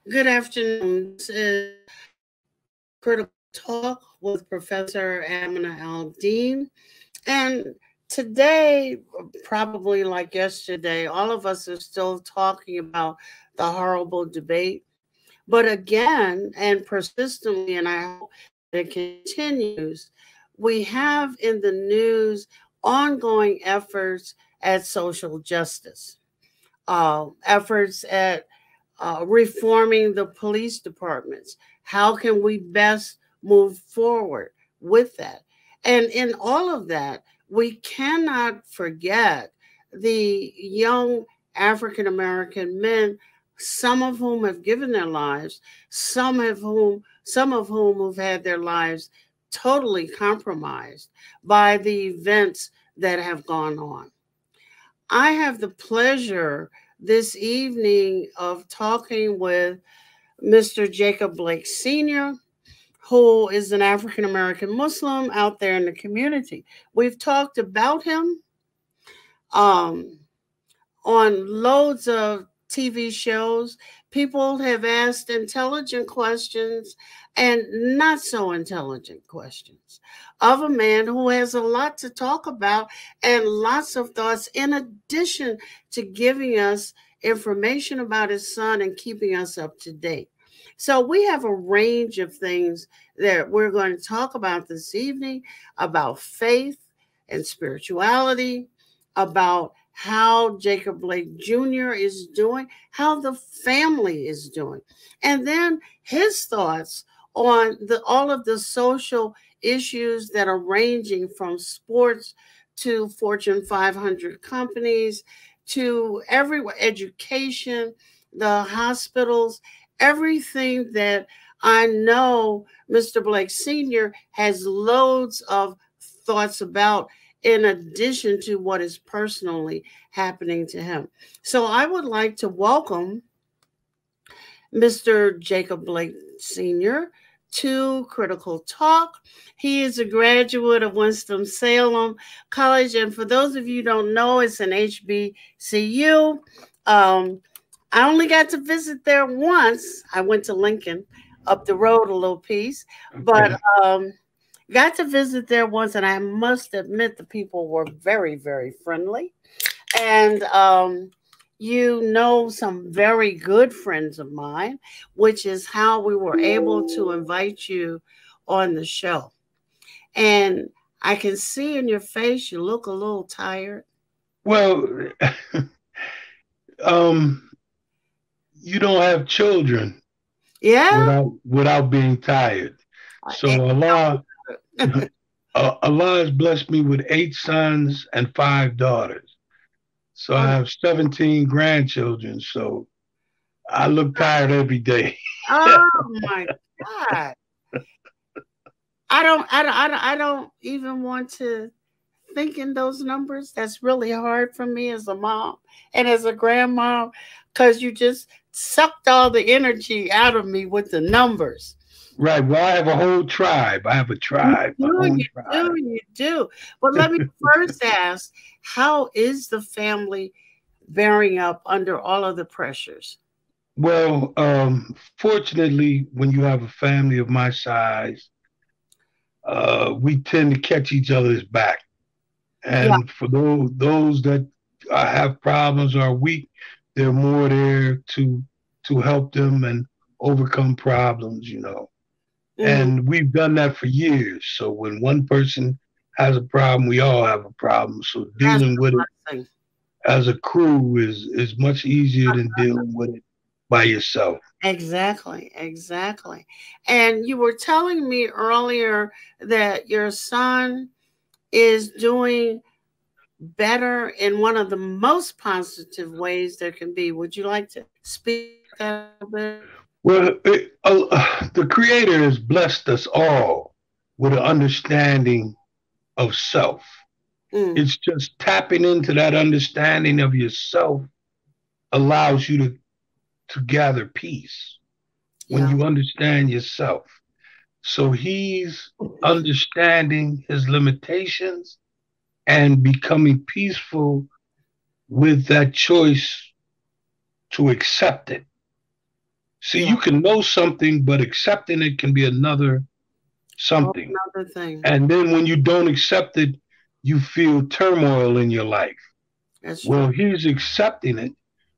Good afternoon. This is Critical Talk with Professor Amina Al Dean. And today, probably like yesterday, all of us are still talking about the horrible debate. But again, and persistently, and I hope that it continues, we have in the news ongoing efforts at social justice, efforts at reforming the police departments. How can we best move forward with that? And in all of that, we cannot forget the young African American men, some of whom have given their lives, some of whom have had their lives totally compromised by the events that have gone on. I have the pleasure this evening of talking with Mr. Jacob Blake Sr., who is an African American Muslim out there in the community. We've talked about him um, on loads of TV shows. People have asked intelligent questions and not so intelligent questions of a man who has a lot to talk about and lots of thoughts, in addition to giving us information about his son and keeping us up to date. So, we have a range of things that we're going to talk about this evening about faith and spirituality, about how Jacob Blake Jr. is doing, how the family is doing, and then his thoughts on all of the social issues that are ranging from sports to Fortune 500 companies to everywhere, education, the hospitals, everything that I know Mr. Blake Sr. has loads of thoughts about, in addition to what is personally happening to him. So I would like to welcome Mr. Jacob Blake Sr. to Critical Talk. He is a graduate of Winston-Salem College, and for those of you who don't know, it's an HBCU. I only got to visit there once. I went to Lincoln, up the road a little piece, but got to visit there once, and I must admit the people were very, very friendly. And you know, some very good friends of mine, which is how we were able to invite you on the show. And I can see in your face you look a little tired. Well, um, you don't have children Yeah. without being tired. And So Allah has blessed me with 8 sons and 5 daughters. So I oh, have 17 grandchildren. So I look tired every day. oh my God. I don't even want to think in those numbers. That's really hard for me as a mom and as a grandma, because you just sucked all the energy out of me with the numbers. Right. Well, I have a whole tribe. I have a You tribe, my do, own you tribe. do, you do. But let me first ask, how is the family bearing up under all of the pressures? Well, fortunately, when you have a family of my size, we tend to catch each other's back. Yeah. And for those that have problems or are weak, they're more there to help them and overcome problems. Hmm. And we've done that for years. So when one person has a problem, we all have a problem. So That's dealing with it the blessing. as a crew is much easier than dealing with it by yourself. Exactly, exactly. And you were telling me earlier that your son is doing better in one of the most positive ways there can be. Would you like to speak about that a little bit? Well, the Creator has blessed us all with an understanding of self. Mm, It's just tapping into that understanding of yourself allows you to gather peace when yeah. you understand yourself. So he's understanding his limitations and becoming peaceful with that choice to accept it. See, Yeah. you can know something, but accepting it can be another Oh, something. another thing. And then when you don't accept it, you feel turmoil in your life. That's true. Well, he's accepting it,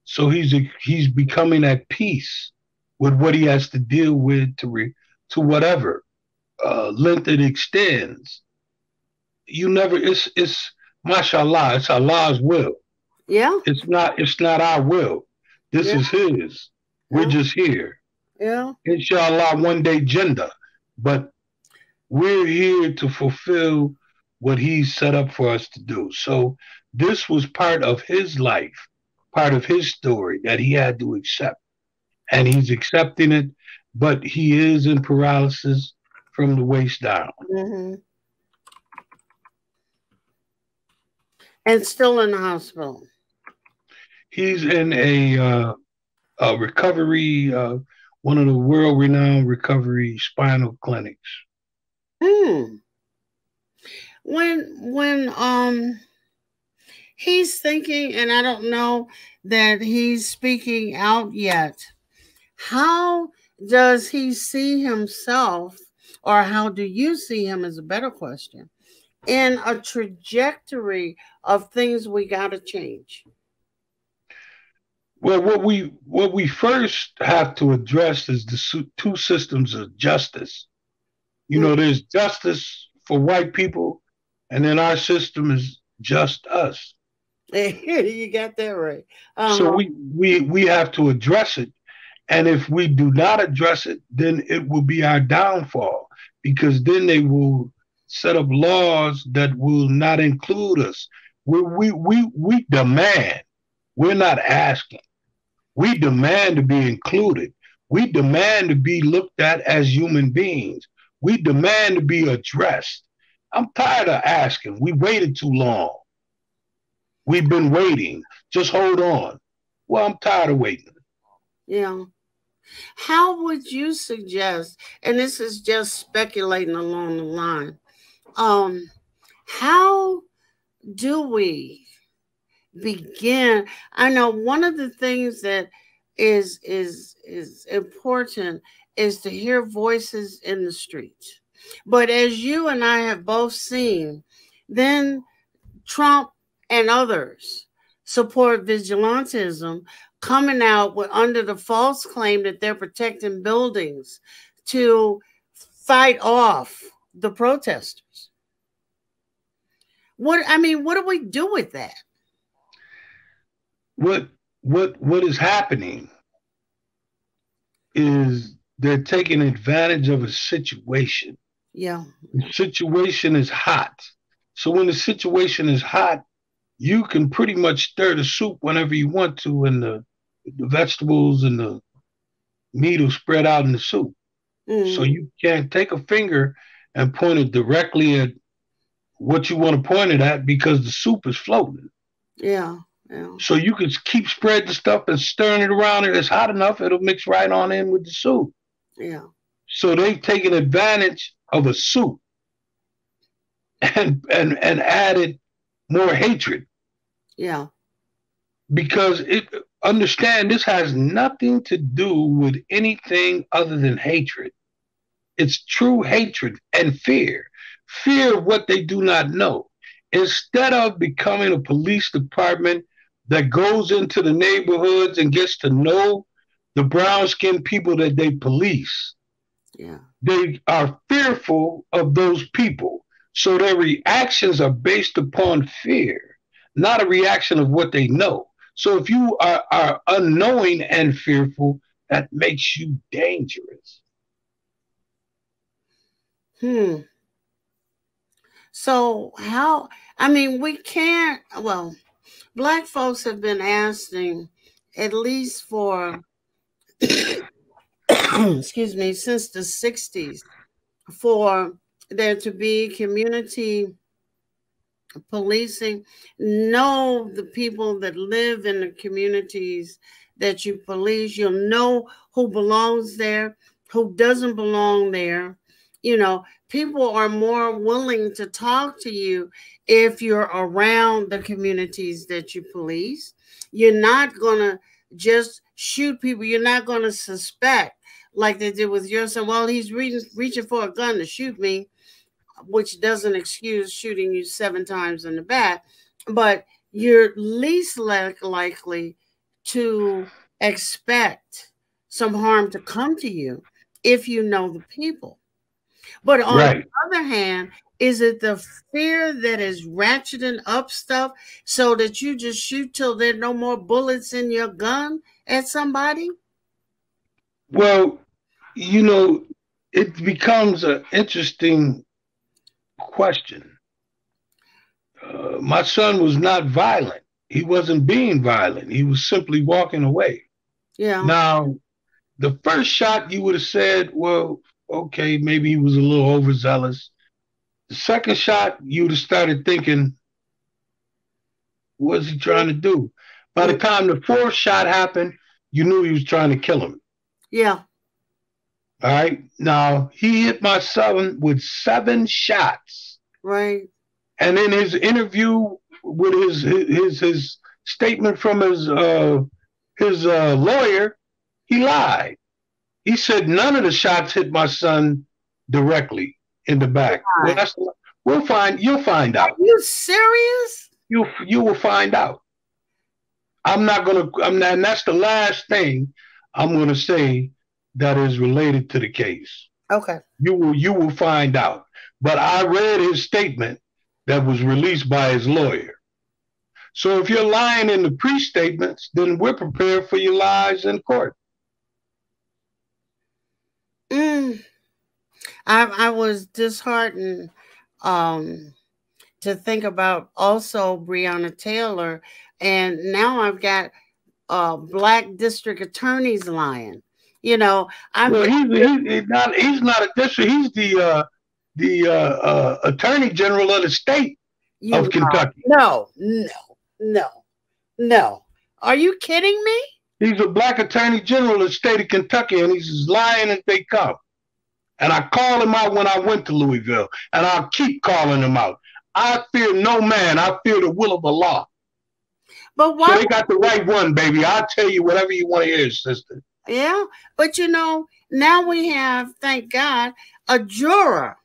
so he's becoming at peace with what he has to deal with to whatever length it extends. You never it's mashallah, it's Allah's will. Yeah. It's not our will. This Yeah. is his. We're Yeah. just here. Yeah. Inshallah, one day gender. But we're here to fulfill what he's set up for us to do. So this was part of his life, part of his story that he had to accept. And he's accepting it, but he is in paralysis from the waist down. Hmm. And still in the hospital. He's in a recovery, one of the world renowned recovery spinal clinics. Hmm. When he's thinking, and I don't know that he's speaking out yet. How does he see himself, or how do you see him, is a better question, in a trajectory of things we got to change? Well, what we first have to address is the two systems of justice. Mm. There's justice for white people, and then our system is just us. You got that right. So Uh-huh. we have to address it, and if we do not address it, then it will be our downfall because then they will set up laws that will not include us. We demand. We're not asking. We demand to be included. We demand to be looked at as human beings. We demand to be addressed. I'm tired of asking. We waited too long. We've been waiting. Just hold on. Well, I'm tired of waiting. Yeah. How would you suggest, and this is just speculating along the line, um, how do we begin? I know one of the things that is important is to hear voices in the streets. But as you and I have both seen, then Trump and others support vigilantism, coming out with under the false claim that they're protecting buildings to fight off the protesters. What do we do with that? What what is happening is they're taking advantage of a situation. Yeah. The situation is hot. So when the situation is hot, you can pretty much stir the soup whenever you want to, and the vegetables and the meat will spread out in the soup. So Mm, you can't take a finger and point it directly at what you want to point it at because the soup is floating. yeah. Yeah. So you can keep spreading the stuff and stirring it around. If it's hot enough, it'll mix right on in with the soup. Yeah. So they've taken advantage of a soup and added more hatred Yeah. because it understand this has nothing to do with anything other than hatred. It's true hatred and fear of what they do not know. Instead of becoming a police department that goes into the neighborhoods and gets to know the brown skinned people that they police, Yeah. they are fearful of those people. So their reactions are based upon fear, not a reaction of what they know. So if you are unknowing and fearful, that makes you dangerous. Hmm. So we can't, well, black folks have been asking at least for excuse me, since the 60s for there to be community policing. Know the people that live in the communities that you police. You'll know who belongs there, who doesn't belong there. People are more willing to talk to you if you're around the communities that you police. You're not going to just shoot people. You're not going to suspect like they did with your son. Well, he's reaching for a gun to shoot me, which doesn't excuse shooting you 7 times in the back, but you're least likely to expect some harm to come to you if you know the people. But on the Right. other hand, is it the fear that is ratcheting up stuff so that you just shoot till there are no more bullets in your gun at somebody? Well, you know, it becomes an interesting question. My son was not violent. He wasn't being violent. He was simply walking away. Yeah, Now, the first shot, you would have said, well, okay, maybe he was a little overzealous. The second shot, you would have started thinking, what's he trying to do? By yeah, the time the fourth shot happened, you knew he was trying to kill him. yeah, All right. Now, he hit my son with 7 shots. right. And in his interview with his statement from his lawyer, he lied. He said none of the shots hit my son directly in the back. Well, Why? we'll find. You'll find Are out. you serious? You will find out. I'm not gonna. I'm not. And that's the last thing I'm gonna say that is related to the case. Okay. You will find out. But I read his statement that was released by his lawyer. So if you're lying in the pre-statements, then we're prepared for your lies in court. Mm. I was disheartened um, to think about also Breonna Taylor, and now I've got black district attorneys lying. You know, I'm Well, he's not a district. He's the attorney general of the state you of Kentucky. no, no, no, no. Are you kidding me? He's a black attorney general of the state of Kentucky, and he's as lying as they come. And I called him out when I went to Louisville, and I'll keep calling him out. I fear no man. I fear the will of the law. But So why? they got the right one, baby. I'll tell you whatever you want to hear, sister. Yeah, but now we have, thank God, a juror,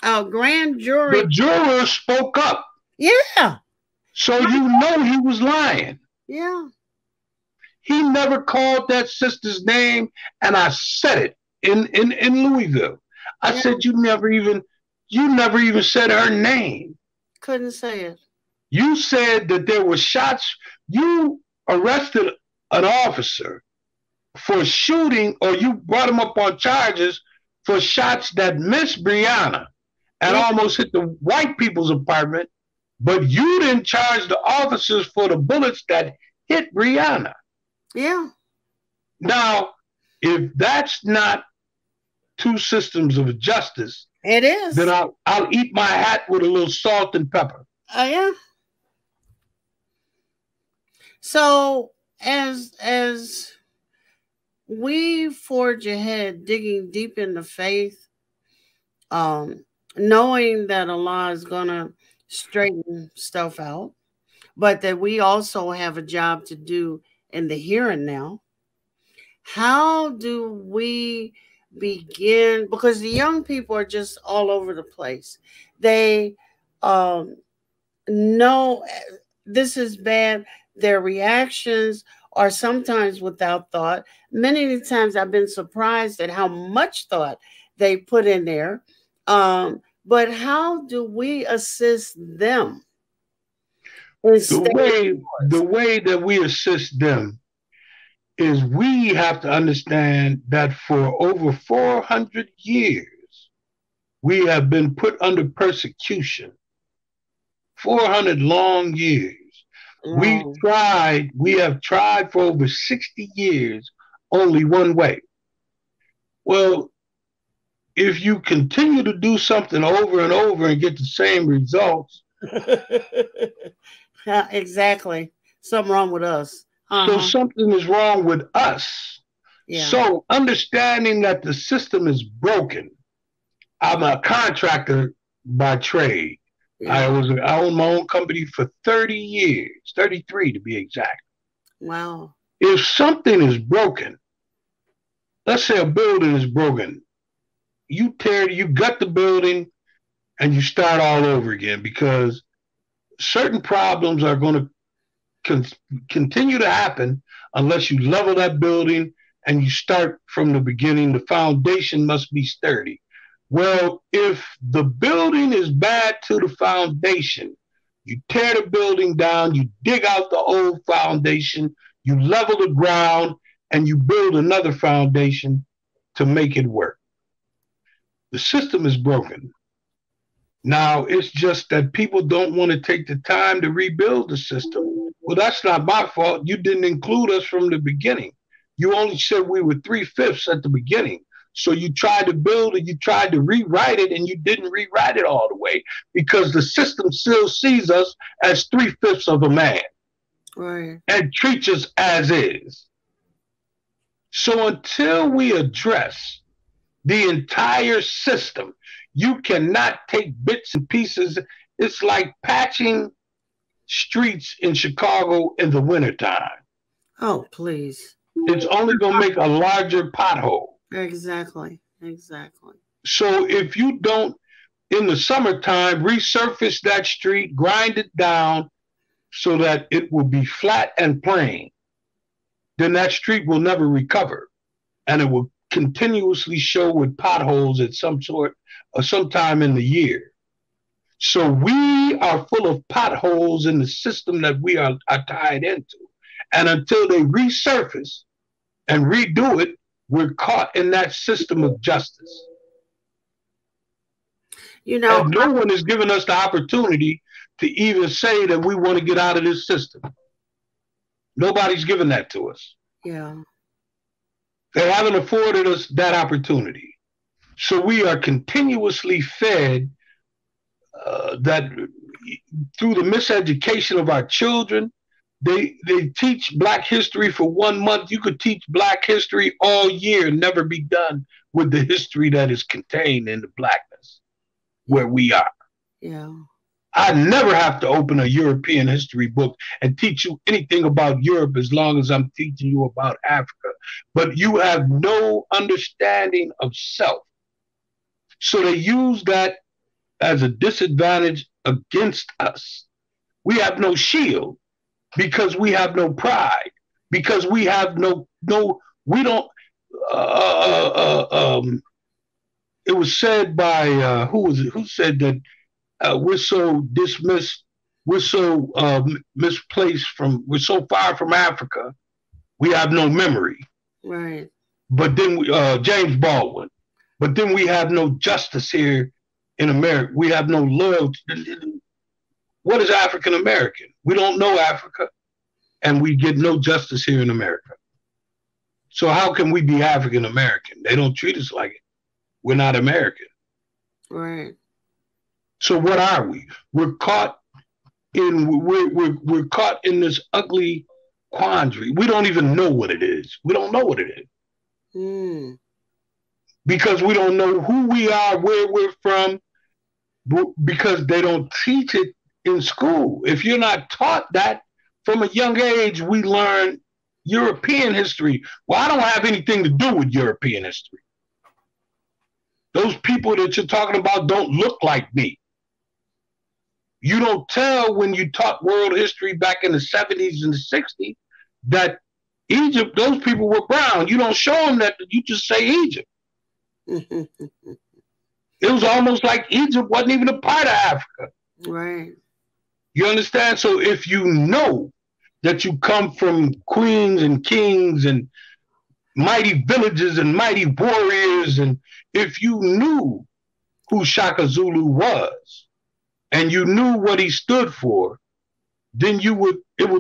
a grand jury. The juror spoke up. Yeah, So you know he was lying. yeah, He never called that sister's name, and I said it in Louisville. I yeah. said you never even said her name. Couldn't say it. You said that there were shots. You arrested an officer for shooting, or you brought him up on charges for shots that missed Breonna and Yeah, almost hit the white people's apartment, but you didn't charge the officers for the bullets that hit Breonna. yeah. Now, if that's not two systems of justice, It then is. I'll eat my hat with a little salt and pepper. Yeah. So as we forge ahead, digging deep into faith, um, knowing that Allah is gonna straighten stuff out, but that we also have a job to do in the here and now. How do we begin? Because the young people are just all over the place. They um, know this is bad. Their reactions are sometimes without thought. Many of the times I've been surprised at how much thought they put in there. But how do we assist them The instead? way that we assist them is we have to understand that for over 400 years we have been put under persecution. 400 long years. Wow. We have tried for over 60 years only one way. Well, if you continue to do something over and over and get the same results, Yeah, exactly. Something wrong with us. so something is wrong with us. Yeah. So understanding that the system is broken. I'm a contractor by trade. Yeah. I owned my own company for 30 years, 33 to be exact. Wow. If something is broken, let's say a building is broken, you gut the building and you start all over again because certain problems are going to con- continue to happen unless you level that building and you start from the beginning. The foundation must be sturdy. Well, if the building is bad to the foundation, you tear the building down, you dig out the old foundation, you level the ground, and you build another foundation to make it work. The system is broken. Now, it's just that people don't want to take the time to rebuild the system. Well, that's not my fault. You didn't include us from the beginning. You only said we were three-fifths at the beginning. So you tried to build it, you tried to rewrite it, and you didn't rewrite it all the way because the system still sees us as three-fifths of a man. Right. And treats us as is. So until we address the entire system, you cannot take bits and pieces. It's like patching streets in Chicago in the wintertime. Oh, please. It's only going to make a larger pothole. Exactly. Exactly. So if you don't, in the summertime, resurface that street, grind it down so that it will be flat and plain, then that street will never recover. And it will continuously show with potholes at some sort or sometime in the year. So we are full of potholes in the system that we are tied into. And until they resurface and redo it, we're caught in that system of justice. You know, and no one is giving us the opportunity to even say that we want to get out of this system. Nobody's given that to us. Yeah. They haven't afforded us that opportunity. So we are continuously fed that through the miseducation of our children. They teach Black history for 1 month. You could teach Black history all year and never be done with the history that is contained in the Blackness where we are. Yeah. I never have to open a European history book and teach you anything about Europe as long as I'm teaching you about Africa. But you have no understanding of self. So they use that as a disadvantage against us. We have no shield because we have no pride, because we have we don't, it was said by, who was it, who said that we're so dismissed, we're so misplaced we're so far from Africa, we have no memory. Right. But then James Baldwin. But then we have no justice here in America. We have no loyalty. What is African American? We don't know Africa, and we get no justice here in America. So how can we be African American? They don't treat us like it. We're not American. Right. So what are we? We're caught in this ugly quandary. We don't even know what it is. We don't know what it is. Because we don't know who we are, where we're from, because they don't teach it in school. If you're not taught that from a young age, we learn European history. Well, I don't have anything to do with European history. Those people that you're talking about don't look like me. You don't tell when you taught world history back in the 70s and the 60s that Egypt, those people were brown. You don't show them that, you just say Egypt. It was almost like Egypt wasn't even a part of Africa. Right. You understand? So if you know that you come from queens and kings and mighty villages and mighty warriors, and if you knew who Shaka Zulu was and you knew what he stood for, then you would have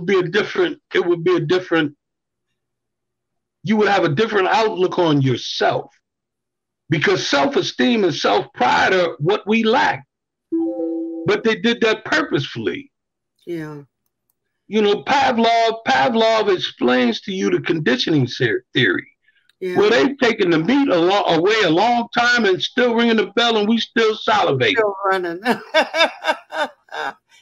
a different outlook on yourself. Because self-esteem and self-pride are what we lack. But they did that purposefully. Yeah. You know, Pavlov explains to you the conditioning theory. Yeah. Well, they've taken the meat away a long time and still ringing the bell, and we still salivate. Still running.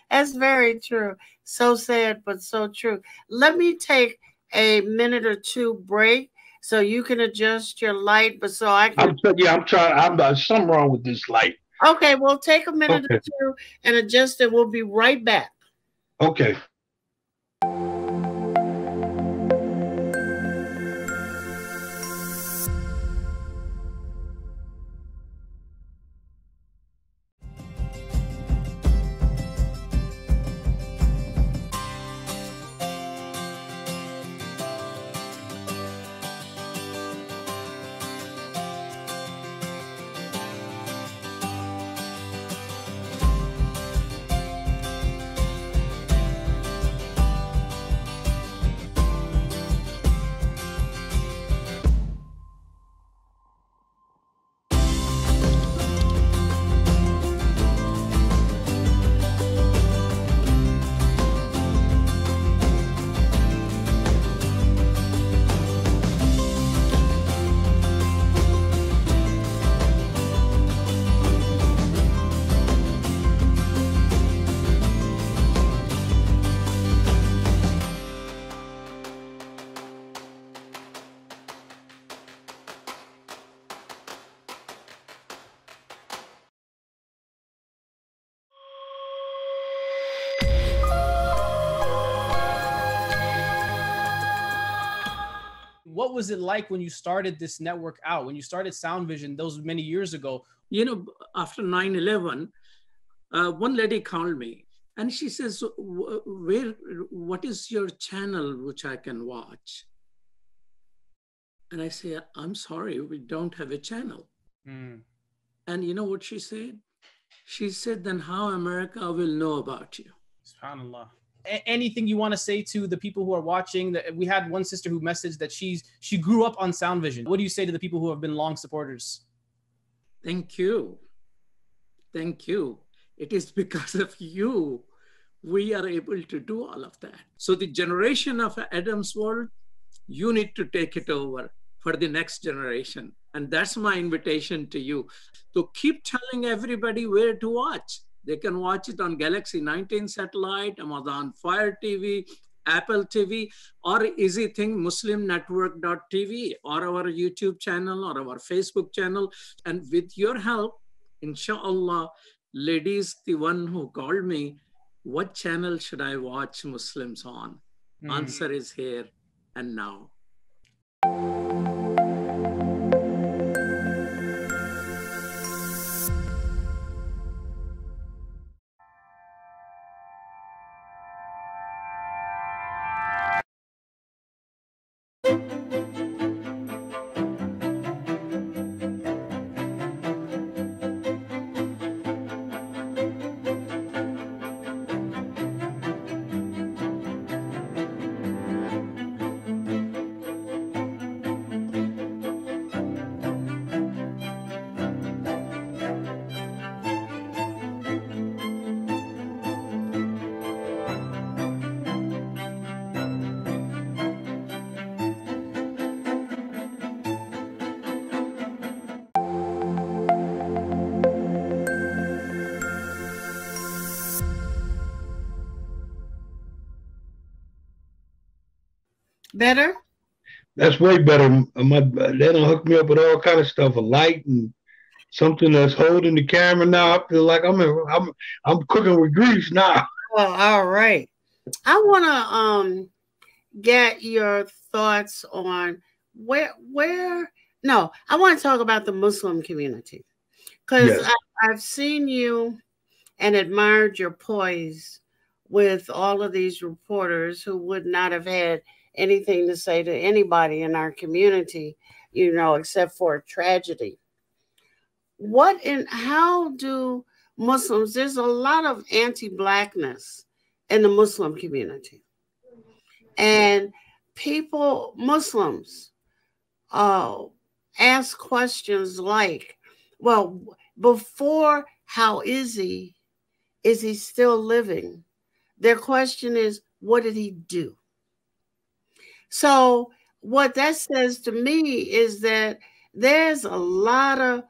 That's very true. So sad, but so true. Let me take a minute or two break so you can adjust your light, but so I can. I'm trying. Something wrong with this light. Okay, well, take a minute or Okay. two and adjust it. We'll be right back. Okay. What was it like when you started this network out, when you started Sound Vision those many years ago? You know, after 9/11, one lady called me and she says, what is your channel which I can watch? And I say, I'm sorry, we don't have a channel. And you know what she said? She said, then how America will know about you? SubhanAllah. Anything you want to say to the people who are watching? That we had one sister who messaged that she grew up on Sound Vision. What do you say to the people who have been long supporters? Thank you. Thank you. It is because of you we are able to do all of that. So the generation of Adam's world, you need to take it over for the next generation. And that's my invitation to you. So keep telling everybody where to watch. They can watch it on Galaxy 19 satellite, Amazon Fire TV, Apple TV, or easy thing, muslimnetwork.tv, or our YouTube channel, or our Facebook channel. And with your help, inshallah, ladies, the one who called me, what channel should I watch Muslims on? Answer is here and now. Better? That's way better. They done hook me up with all kind of stuff, a light and something that's holding the camera. Now I feel like I'm cooking with grease now. Well, all right. I want to get your thoughts on where. No, I want to talk about the Muslim community because Yes. I've seen you and admired your poise with all of these reporters who would not have had anything to say to anybody in our community, you know, except for a tragedy. What and how do Muslims, there's a lot of anti-blackness in the Muslim community. And people, Muslims, ask questions like, well, before how is he? Is he still living? Their question is, what did he do? So what that says to me is that there's a lot of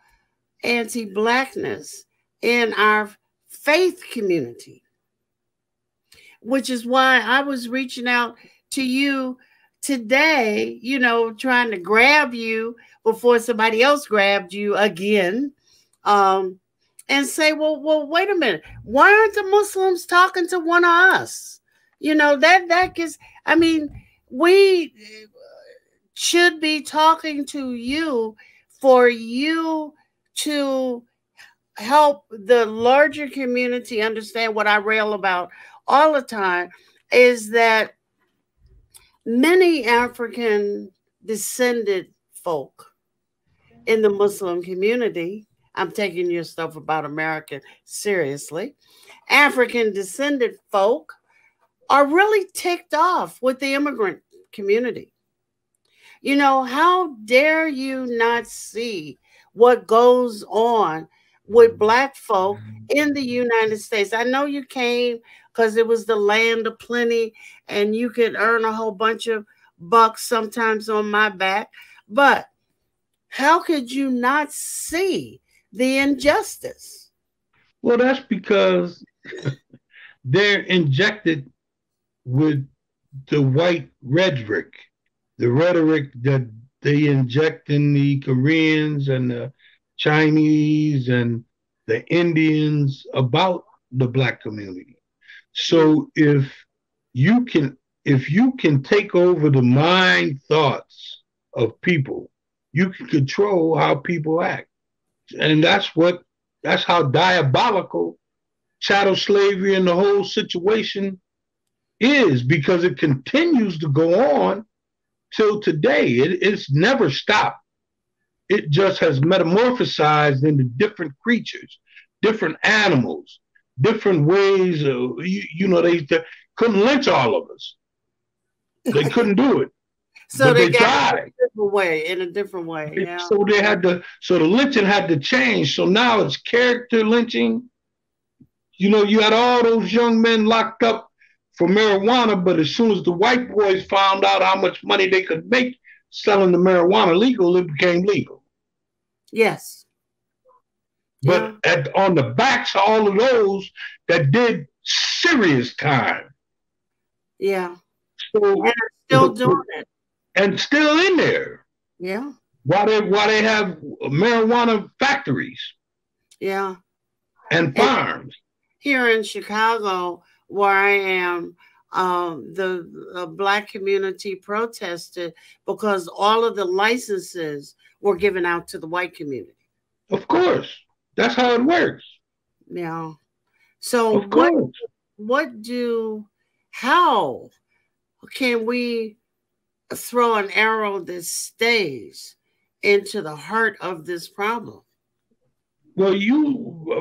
anti-blackness in our faith community, which is why I was reaching out to you today, trying to grab you before somebody else grabbed you again, and say, well, wait a minute, why aren't the Muslims talking to one of us? That gets. I mean, we should be talking to you for you to help the larger community understand what I rail about all the time is that many African descended folk in the Muslim community, I'm taking your stuff about American seriously, African descended folk are really ticked off with the immigrant community. How dare you not see what goes on with Black folk in the United States? I know you came because it was the land of plenty and you could earn a whole bunch of bucks sometimes on my back. But how could you not see the injustice? Well, that's because they're injected with the white rhetoric, the rhetoric that they inject in the Koreans and the Chinese and the Indians about the Black community. So if you can take over the mind thoughts of people, you can control how people act. And that's how diabolical chattel slavery and the whole situation is, because it continues to go on till today. It's never stopped. It just has metamorphosized into different creatures, different animals, different ways of, they couldn't lynch all of us. They couldn't do it. So they tried in a different way. Yeah. So the lynching had to change. So now it's character lynching. You had all those young men locked up for marijuana, but as soon as the white boys found out how much money they could make selling the marijuana legal, it became legal. Yes. But on the backs of all of those that did serious time. Yeah. So, and still doing it. And still in there. Yeah. Why they have marijuana factories. Yeah. And farms. Here in Chicago, where I am, the Black community protested because all of the licenses were given out to the white community. Of course. That's how it works. Yeah. So how can we throw an arrow that stays into the heart of this problem? Well,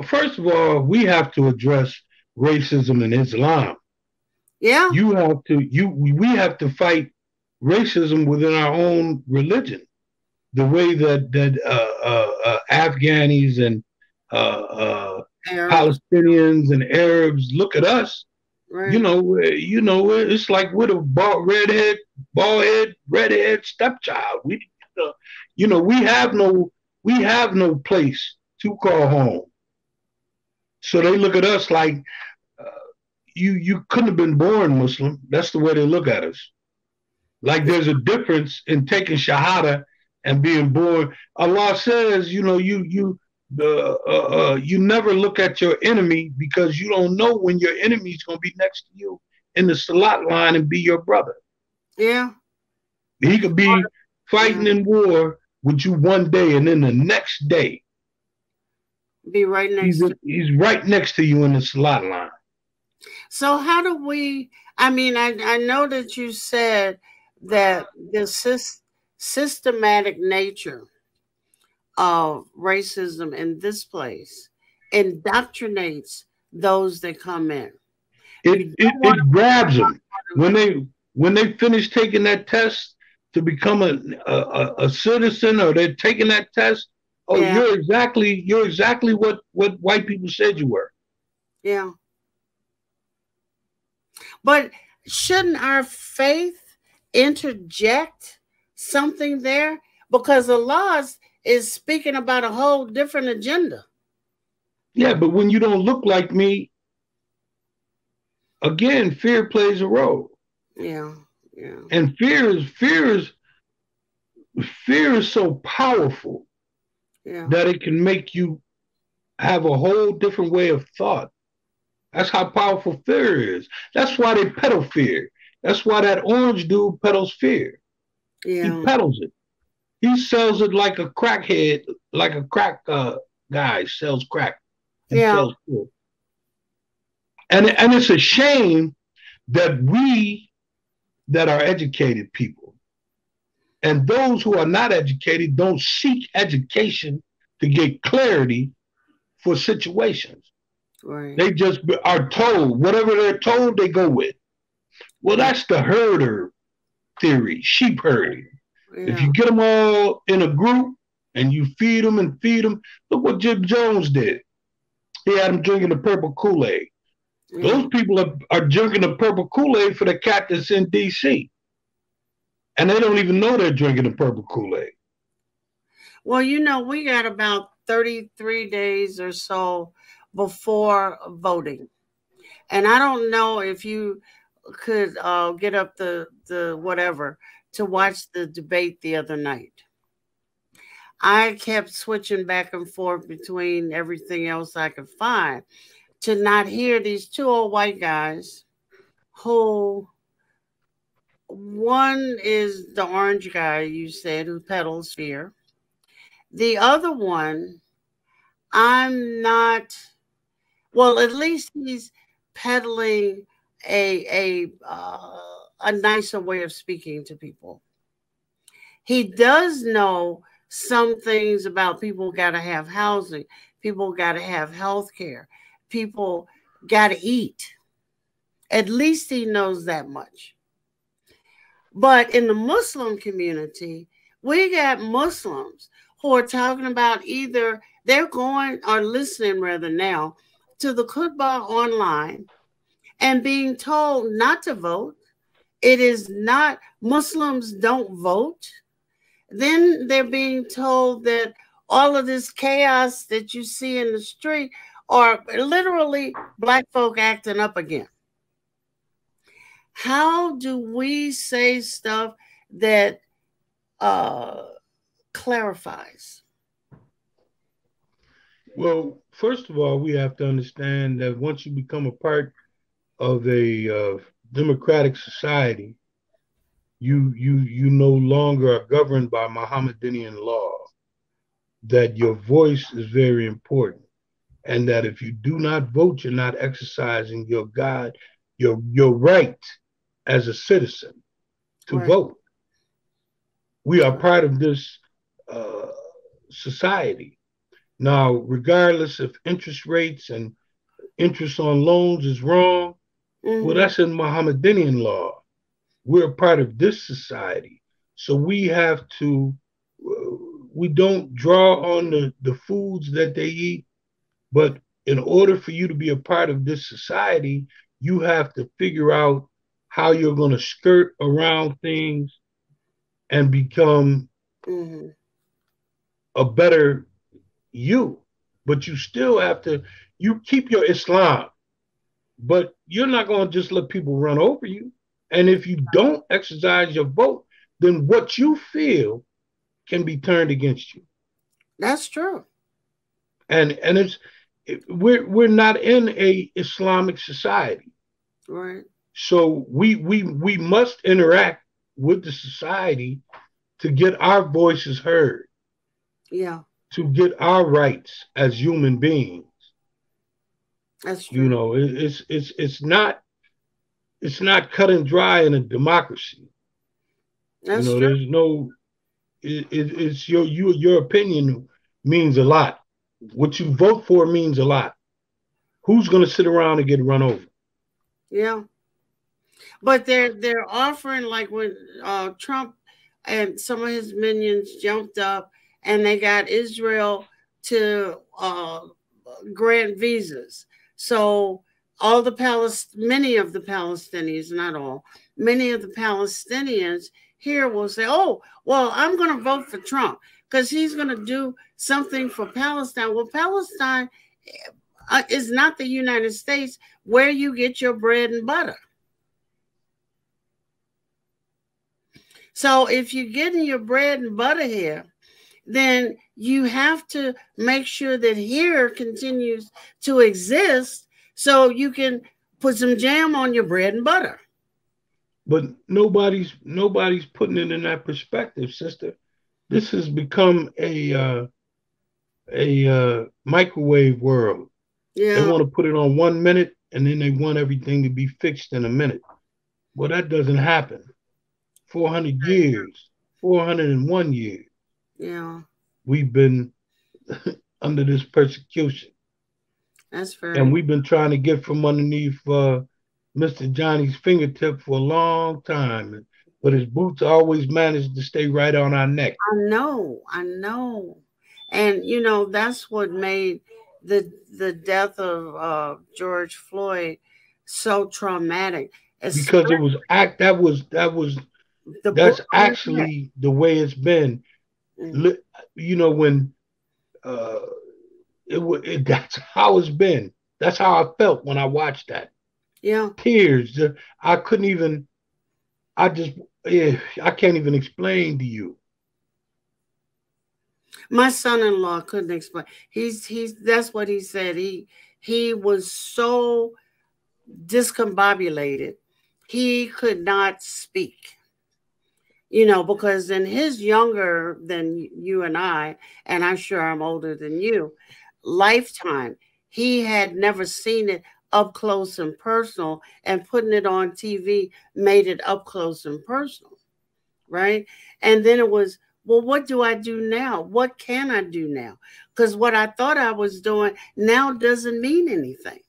first of all, we have to address racism in Islam. Yeah. We have to fight racism within our own religion. The way that Afghanis and Palestinians and Arabs look at us, right. It's like we're the bald head, redhead stepchild. We have no place to call home. So they look at us like you couldn't have been born Muslim. That's the way they look at us. Like there's a difference in taking Shahada and being born. Allah says, you never look at your enemy, because you don't know when your enemy is going to be next to you in the Salat line and be your brother. Yeah. He could be fighting in war with you one day, and then the next day be right next he's right next to you in the Salat line. So how do we, I know that you said that the systematic nature of racism in this place indoctrinates those that come in. It grabs them when they finish taking that test to become a citizen, or they're taking that test. Oh, yeah. You're exactly what white people said you were. Yeah. But shouldn't our faith interject something there? Because Allah is speaking about a whole different agenda. Yeah, but when you don't look like me, again, fear plays a role. Yeah. Yeah. And fear is so powerful Yeah. that it can make you have a whole different way of thought. That's how powerful fear is. That's why they peddle fear. That's why that orange dude peddles fear. He Yeah. peddles it. He sells it like a crackhead, like a crack guy sells crack. He Yeah. sells fear. And it's a shame that we that are educated people and those who are not educated don't seek education to get clarity for situations. Right. They just are told whatever they're told, they go with. Well, Yeah. that's the herder theory, sheep herding. If Yeah. you get them all in a group and you feed them and feed them, look what Jim Jones did. He had them drinking the purple Kool-Aid. Yeah. Those people are drinking the purple Kool-Aid for the cat that's in D.C. And they don't even know they're drinking the purple Kool-Aid. Well, we got about 33 days or so before voting. And I don't know if you could get up the whatever to watch the debate the other night. I kept switching back and forth between everything else I could find to not hear these two old white guys who one is the orange guy you said who peddles fear. The other one, I'm not, well, at least he's peddling a nicer way of speaking to people. He does know some things about people got to have housing, people got to have health care, people got to eat. At least he knows that much. But in the Muslim community, we got Muslims who are talking about either they're going or listening rather now to the khutbah online and being told not to vote. It is not, Muslims don't vote. Then they're being told that all of this chaos that you see in the street are literally black folk acting up again. How do we say stuff that uh, clarifies? Well, first of all, we have to understand that once you become a part of a democratic society, you no longer are governed by Mohammedan law. That your voice is very important, and that if you do not vote, you're not exercising your right as a citizen to Right. vote. We are part of this uh, society now, regardless if interest rates and interest on loans is wrong. Well, Mm-hmm. that's in Mohammedan law. We're a part of this society. So we have to, we don't draw on the foods that they eat, but in order for you to be a part of this society, you have to figure out how you're going to skirt around things and become Mm-hmm. a better you. But you still have to, you keep your Islam, but you're not going to just let people run over you. And if you don't exercise your vote, then what you feel can be turned against you. That's true. And we're not in a Islamic society, Right. so we must interact with the society to get our voices heard, Yeah. to get our rights as human beings. That's You true. know, it's not cut and dry in a democracy. You That's know, true. there's no it's your opinion means a lot. What you vote for means a lot. Who's going to sit around and get run over? Yeah. But they're offering, like when Trump and some of his minions jumped up and they got Israel to grant visas. So many of the Palestinians, not all, many of the Palestinians here will say, "Oh, well, I'm going to vote for Trump because he's going to do something for Palestine." Well, Palestine is not the United States where you get your bread and butter. So if you're getting your bread and butter here, then you have to make sure that here continues to exist so you can put some jam on your bread and butter. But nobody's putting it in that perspective, sister. This has become a microwave world. They Yeah, want to put it on 1 minute, and then they want everything to be fixed in a minute. Well, that doesn't happen. 400 years, 401 years, yeah, we've been under this persecution. that's And very. we've been trying to get from underneath Mr. Johnny's fingertip for a long time. But his boots always managed to stay right on our neck. I know, and that's what made the death of George Floyd so traumatic. Because it Especially was act the book that's on his neck. actually the way it's been. Mm, When uh that's how it's been. That's how I felt when I watched that. yeah, Tears. I couldn't even. I just. Yeah, I can't even explain to you. my son-in-law couldn't explain. He's that's what he said. He was so discombobulated. He could not speak. Because in his younger than you and I'm sure I'm older than you, lifetime, he had never seen it up close and personal, and putting it on TV made it up close and personal, right? And then it was, well, what do I do now? What can I do now? Because what I thought I was doing now doesn't mean anything.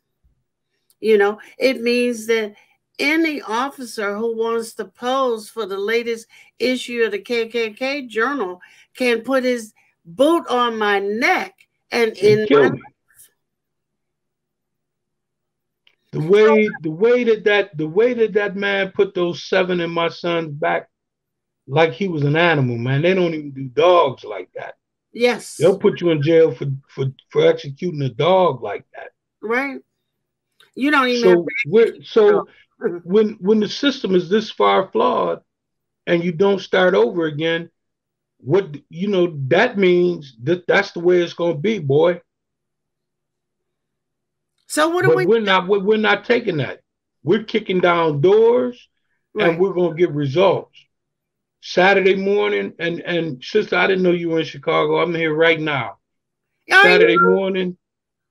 It means that any officer who wants to pose for the latest issue of the KKK Journal can put his boot on my neck and And in kill my. me. The way that man put those seven in my son's back like he was an animal, man. They don't even do dogs like that. Yes, They'll put you in jail for executing a dog like that. right. You don't even have So we're so to. when the system is this far flawed and you don't start over again, what that means that's the way it's going to be, boy. So what do But we we're not taking that. We're kicking down doors, and right? we're going to get results. Saturday morning, and sister, I didn't know you were in Chicago. I'm here right now. I Saturday know. morning,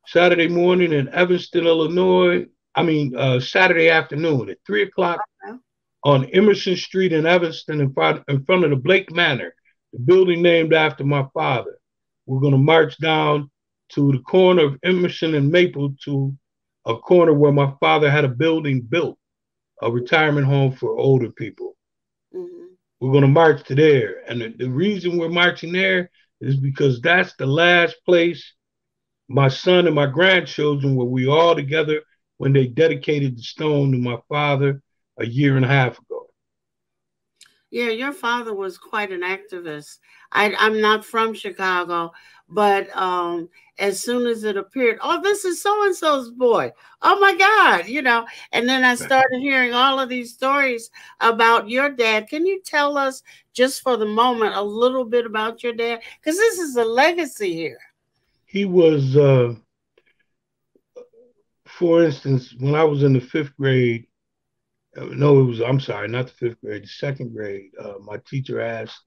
Saturday morning in Evanston, Illinois. I mean, Saturday afternoon at 3 o'clock on Emerson Street in Evanston, in front of the Blake Manor, the building named after my father. We're going to march down to the corner of Emerson and Maple to a corner where my father had a building built, a retirement home for older people. Mm-hmm. We're going to march to there. And the reason we're marching there is because that's the last place my son and my grandchildren were we all together when they dedicated the stone to my father a year and a half ago. Yeah, your father was quite an activist. I'm not from Chicago, but as soon as it appeared, oh, this is so and so's boy. Oh my God, And then I started hearing all of these stories about your dad. Can you tell us, just for the moment, a little bit about your dad? Because this is a legacy here. He was, for instance, when I was in the fifth grade, no, I'm sorry, not the fifth grade, the second grade, my teacher asked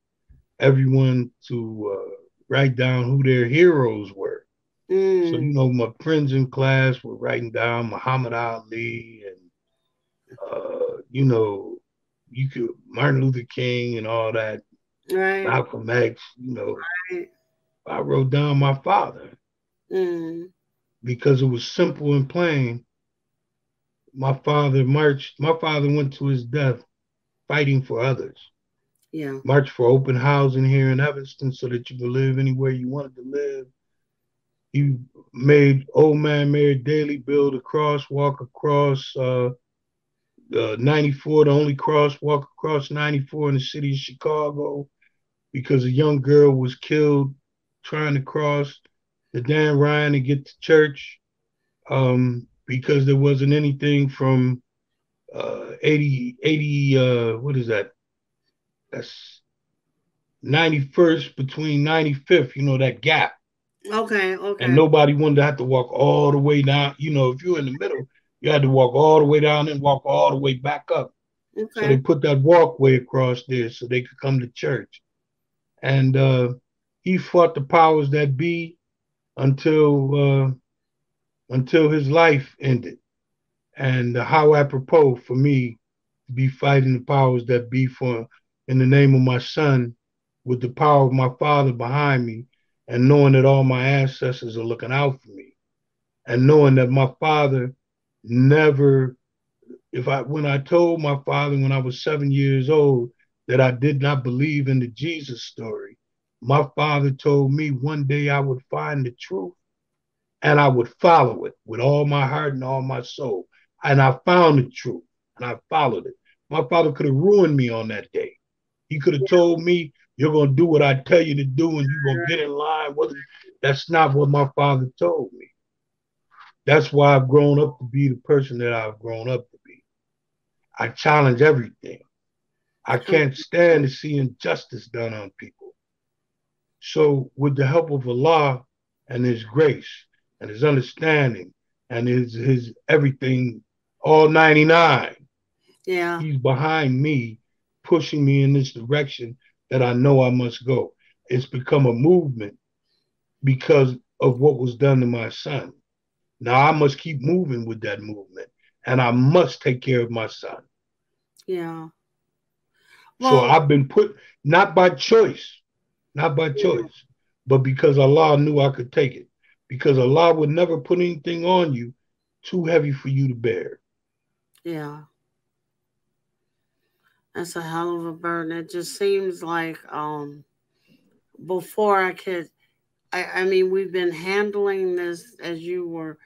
everyone to write down who their heroes were. So, Mm, my friends in class were writing down Muhammad Ali and, you could, Martin Luther King and all that, right, Malcolm X, right. I wrote down my father Mm, because it was simple and plain. My father went to his death fighting for others. yeah. Marched for open housing here in Evanston so that you could live anywhere you wanted to live. He made Old Man Mayor Daley build a crosswalk across 94, the only crosswalk across 94 in the city of Chicago, because a young girl was killed trying to cross the Dan Ryan to get to church, because there wasn't anything from 80, what is that? That's 91st between 95th, that gap. Okay, And okay. nobody wanted to have to walk all the way down. If you're in the middle, you had to walk all the way down and walk all the way back up. So they Okay. put that walkway across there so they could come to church. And he fought the powers that be until his life ended. And how apropos for me to be fighting the powers that be for in the name of my son, with the power of my father behind me, and knowing that all my ancestors are looking out for me, and knowing that my father never, when I told my father when I was 7 years old that I did not believe in the Jesus story, my father told me one day I would find the truth and I would follow it with all my heart and all my soul. And I found the truth and I followed it. My father could have ruined me on that day. He could have told me, you're going to do what I tell you to do and you're going to get in line. That's not what my father told me. That's why I've grown up to be the person that I've grown up to be. I challenge everything. I can't stand to see injustice done on people. So with the help of Allah and his grace and his understanding and his everything, all 99, Yeah. he's behind me, pushing me in this direction that I know I must go. It's become a movement because of what was done to my son. Now I must keep moving with that movement and I must take care of my son. Yeah. So I've been put, not by choice, but because Allah knew I could take it. Because Allah would never put anything on you too heavy for you to bear. Yeah. That's a hell of a burden. It just seems like before I mean, we've been handling this, as you were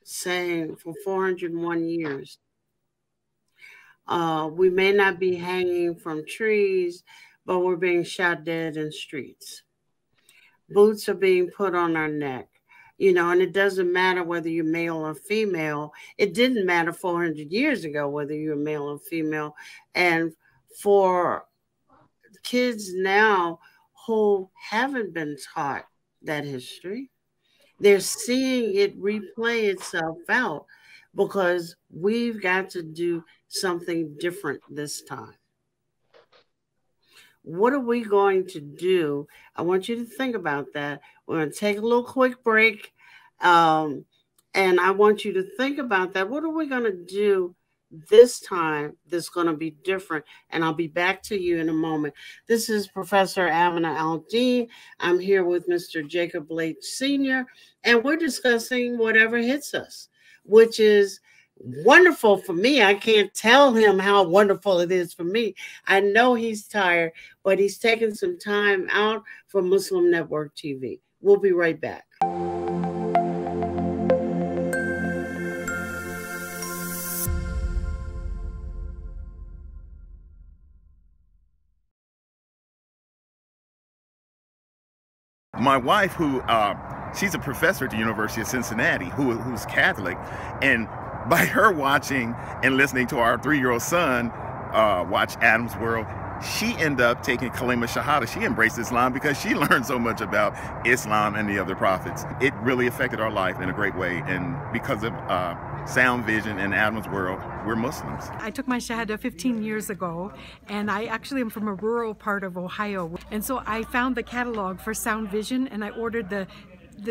saying, for 401 years. We may not be hanging from trees, but we're being shot dead in streets. Boots are being put on our neck, and it doesn't matter whether you're male or female. It didn't matter 400 years ago whether you're male or female. And for kids now who haven't been taught that history, they're seeing it replay itself out because we've got to do something different this time. What are we going to do? I want you to think about that. We're going to take a little quick break. And I want you to think about that. What are we going to do this time that's going to be different? And I'll be back to you in a moment. This is Professor Amina Al-Din. I'm here with Mr. Jacob Blake Sr., and we're discussing whatever hits us, which is wonderful for me. I can't tell him how wonderful it is for me. I know he's tired, but he's taking some time out for Muslim Network TV. We'll be right back. My wife, she's a professor at the University of Cincinnati, who's Catholic, and by her watching and listening to our 3-year-old son watch Adam's World, she ended up taking Kalima Shahada. She embraced Islam because she learned so much about Islam and the other prophets. It really affected our life in a great way, and because of Sound Vision and Adam's World, we're Muslims. I took my Shahada 15 years ago, and I actually am from a rural part of Ohio. And so I found the catalog for Sound Vision, and I ordered the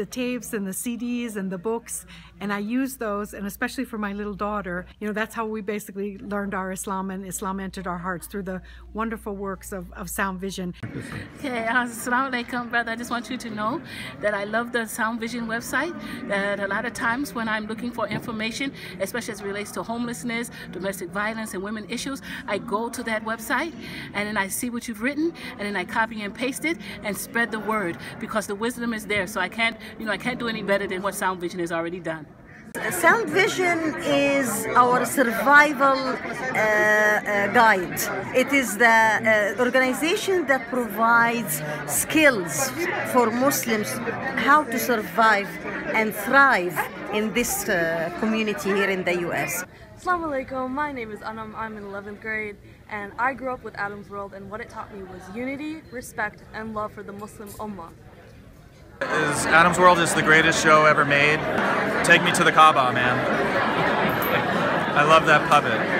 tapes and the CDs and the books, and I used those, and especially for my little daughter, that's how we basically learned our Islam, and Islam entered our hearts through the wonderful works of Sound Vision. Okay, assalamu alaikum, brother. I just want you to know that I love the Sound Vision website, that a lot of times when I'm looking for information, especially as it relates to homelessness, domestic violence, and women issues, I go to that website, and then I see what you've written, and then I copy and paste it, and spread the word, because the wisdom is there, so I can't do any better than what Sound Vision has already done. Sound Vision is our survival guide. It is the organization that provides skills for Muslims how to survive and thrive in this community here in the U.S. Assalamu alaikum, my name is Anam, I'm in 11th grade, And I grew up with Adam's World, and what it taught me was unity, respect, and love for the Muslim Ummah. Adam's World is the greatest show ever made. Take me to the Kaaba, man. I love that puppet.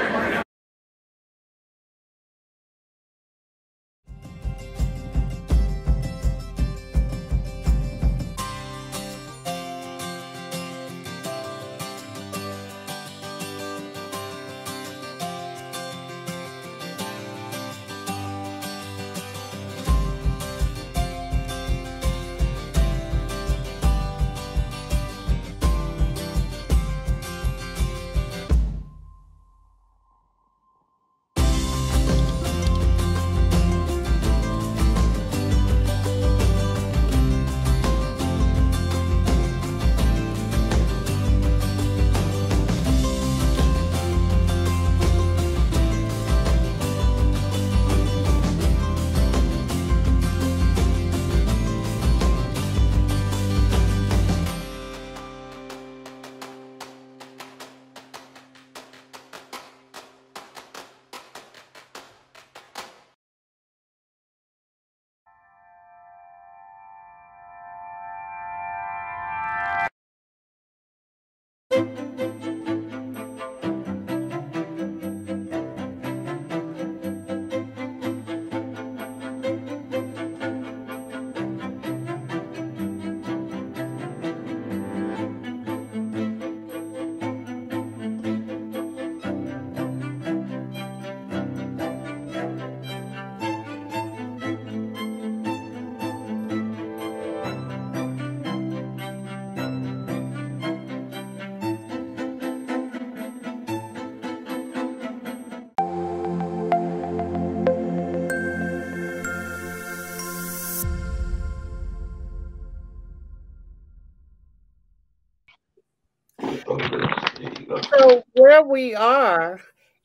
So where we are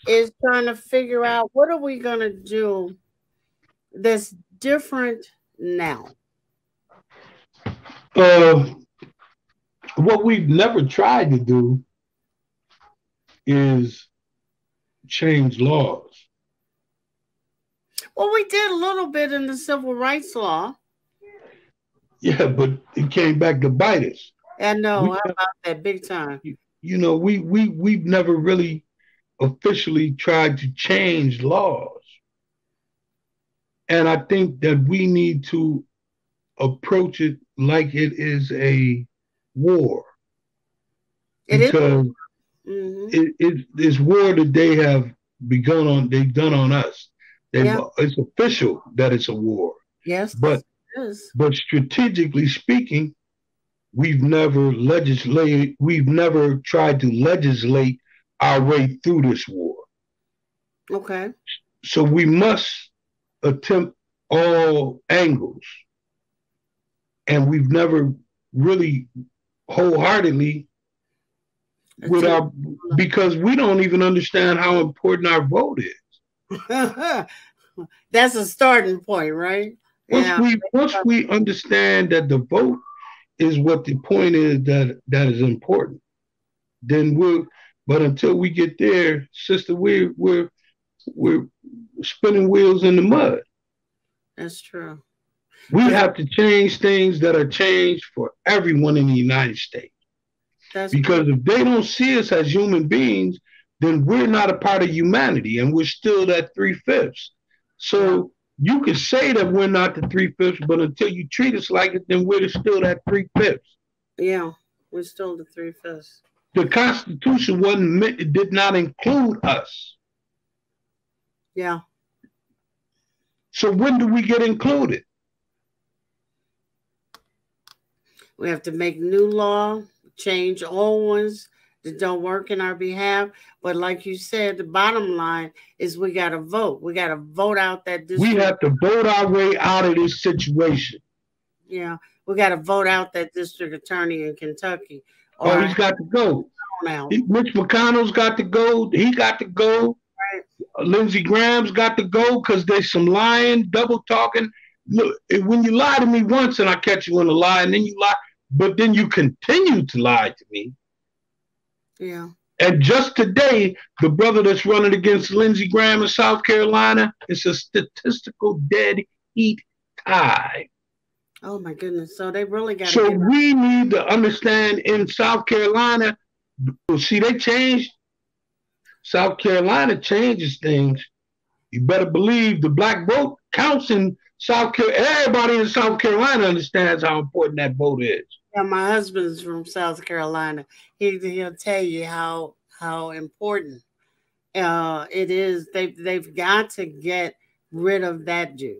is trying to figure out what are we going to do that's different now. What we've never tried to do is change laws. Well, we did a little bit in the civil rights law. Yeah, but it came back to bite us. And no, how about that big time? You know, we've never really officially tried to change laws. And I think that we need to approach it like it is a war. Because it's war that they have they've done on us. It's official that it's a war. Yes. But strategically speaking, we've never tried to legislate our way through this war. Okay. So we must attempt all angles. And we've never really wholeheartedly because we don't even understand how important our vote is. That's a starting point, right? Once we understand that the vote is what the point is that is important, then but until we get there, sister, we're spinning wheels in the mud. That's true. We have to change things that are changed for everyone in the United States. Because if they don't see us as human beings, then we're not a part of humanity and we're still that 3/5. So you can say that we're not the 3/5, but until you treat us like it, then we're still that 3/5. Yeah, we're still the 3/5. The Constitution did not include us. Yeah. So when do we get included? We have to make new law, change old ones that don't work in our behalf. But like you said, the bottom line is we got to vote. We got to vote out that district. We have to vote our way out of this situation. Yeah, we got to vote out that district attorney in Kentucky. He's got to go. Mitch McConnell's got to go. He got to go. Right. Lindsey Graham's got to go because there's some lying, double talking. Look, when you lie to me once and I catch you in a lie, and then you lie, but then you continue to lie to me. Yeah. And just today, the brother that's running against Lindsey Graham in South Carolina, it's a statistical dead heat tie. Oh my goodness. So they really got to So we need to understand in South Carolina, see, they changed. South Carolina changes things. You better believe the black vote counts in South Carolina. Everybody in South Carolina understands how important that vote is. Yeah, my husband's from South Carolina. He'll tell you how important it is. They've got to get rid of that dude,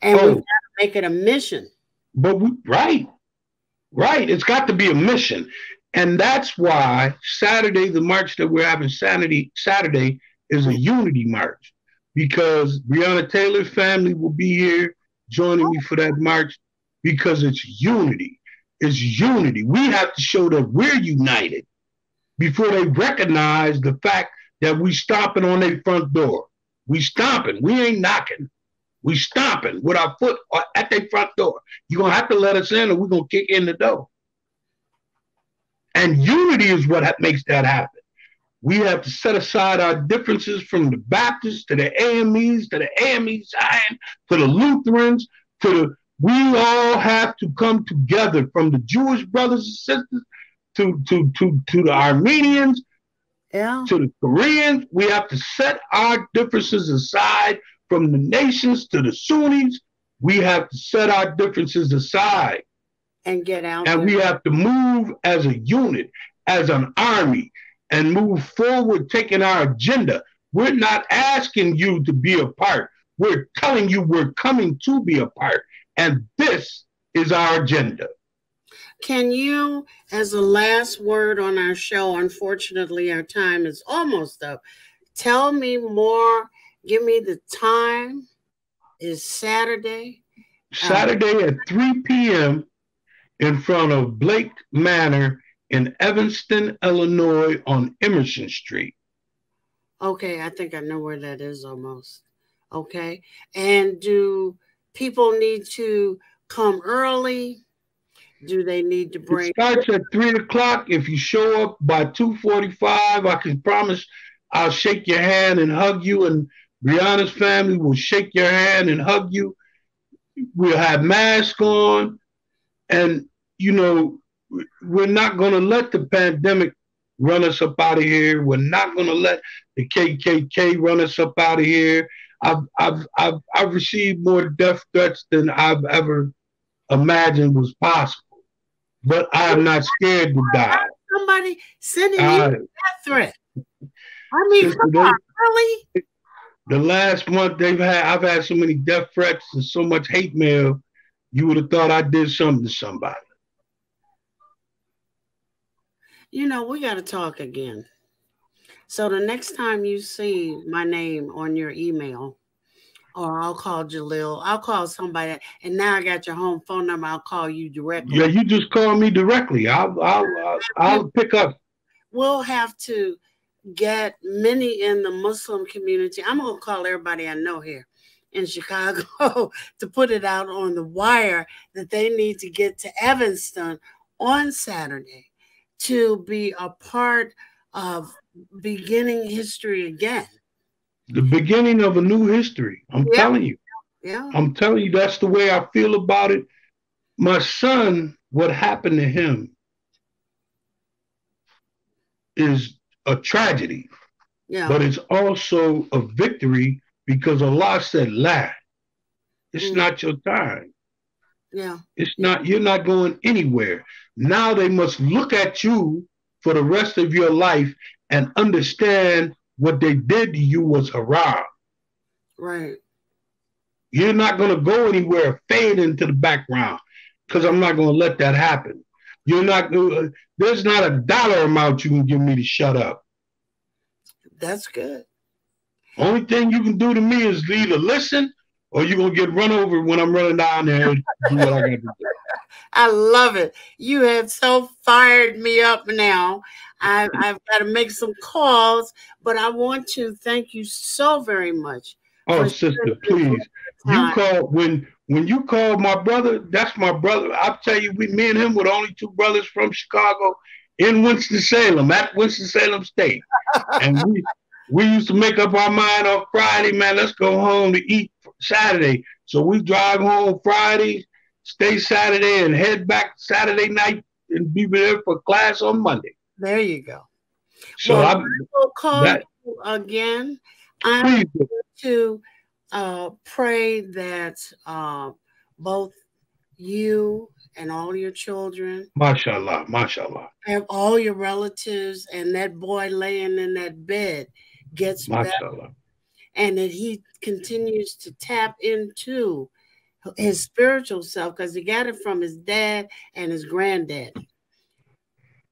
and we've got to make it a mission. But right. It's got to be a mission, and that's why Saturday, the march that we're having Saturday is a unity march, because Breonna Taylor's family will be here joining me for that march, because it's unity. It's unity. We have to show that we're united before they recognize the fact that we stomping on their front door. We stomping. We ain't knocking. We stomping with our foot at their front door. You're going to have to let us in or we're going to kick in the door. And unity is what makes that happen. We have to set aside our differences, from the Baptists to the AMEs, to the AME Zion, to the Lutherans, we all have to come together, from the Jewish brothers and sisters to the Armenians, to the Koreans. We have to set our differences aside. From the nations to the Sunnis, we have to set our differences aside and get out. And we have to move as a unit, as an army, and move forward, taking our agenda. We're not asking you to be a part. We're telling you we're coming to be a part. And this is our agenda. Can you, as a last word on our show, unfortunately our time is almost up, tell me more, give me the time. Is Saturday? Saturday at 3 p.m. in front of Blake Manor in Evanston, Illinois on Emerson Street. Okay, I think I know where that is almost. Okay. And do people need to come early? Do they need to bring? It starts at 3 o'clock. If you show up by 2:45, I can promise I'll shake your hand and hug you, and Brianna's family will shake your hand and hug you. We'll have masks on, and you know, we're not going to let the pandemic run us up out of here. We're not going to let the KKK run us up out of here. I've received more death threats than I've ever imagined was possible, but I am not scared to die. Somebody sending you a death threat. I mean, come on, really? The last month I've had so many death threats and so much hate mail, you would have thought I did something to somebody. You know, we got to talk again. So the next time you see my name on your email, or I'll call Jalil, I'll call somebody, and now I got your home phone number, I'll call you directly. Yeah, you just call me directly. I'll pick up. We'll have to get many in the Muslim community. I'm going to call everybody I know here in Chicago to put it out on the wire that they need to get to Evanston on Saturday to be a part of beginning history again. The beginning of a new history. I'm telling you. Yeah. I'm telling you, that's the way I feel about it. My son, what happened to him is a tragedy. Yeah. But it's also a victory, because Allah said, "La, it's not your time." Yeah. It's not, you're not going anywhere. Now they must look at you for the rest of your life and understand what they did to you was haram. Right. You're not going to go anywhere, fade into the background, because I'm not going to let that happen. You're not. There's not a dollar amount you can give me to shut up. That's good. Only thing you can do to me is either listen, or you're going to get run over when I'm running down there and do what I got to do. I love it. You have so fired me up now. I've got to make some calls, but I want to thank you so very much. Oh, sister, please. You call when you call my brother, that's my brother. I'll tell you, me and him were the only two brothers from Chicago. in Winston-Salem, at Winston-Salem State. And we used to make up our mind on Friday, man, let's go home to eat Saturday. So we drive home Friday, stay Saturday, and head back Saturday night and be there for class on Monday. There you go. So well, I will call you again. I'm going to pray that both you and all your children, mashallah, mashallah, have all your relatives, and that boy laying in that bed gets mashallah, better, and that he continues to tap into his spiritual self, because he got it from his dad and his granddad,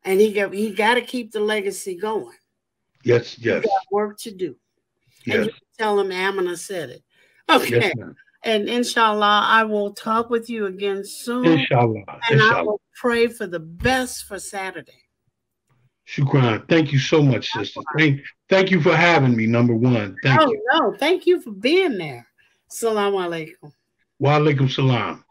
and he got to keep the legacy going. Yes, yes. He got work to do. Yes. And you tell him Amina said it. Okay. Yes, and inshallah, I will talk with you again soon. Inshallah. And inshallah. I will pray for the best for Saturday. Shukran. Thank you so much, sister. Thank you for having me, number one. Thank you. No, thank you for being there. Assalamu alaikum. Wa alaikum salam.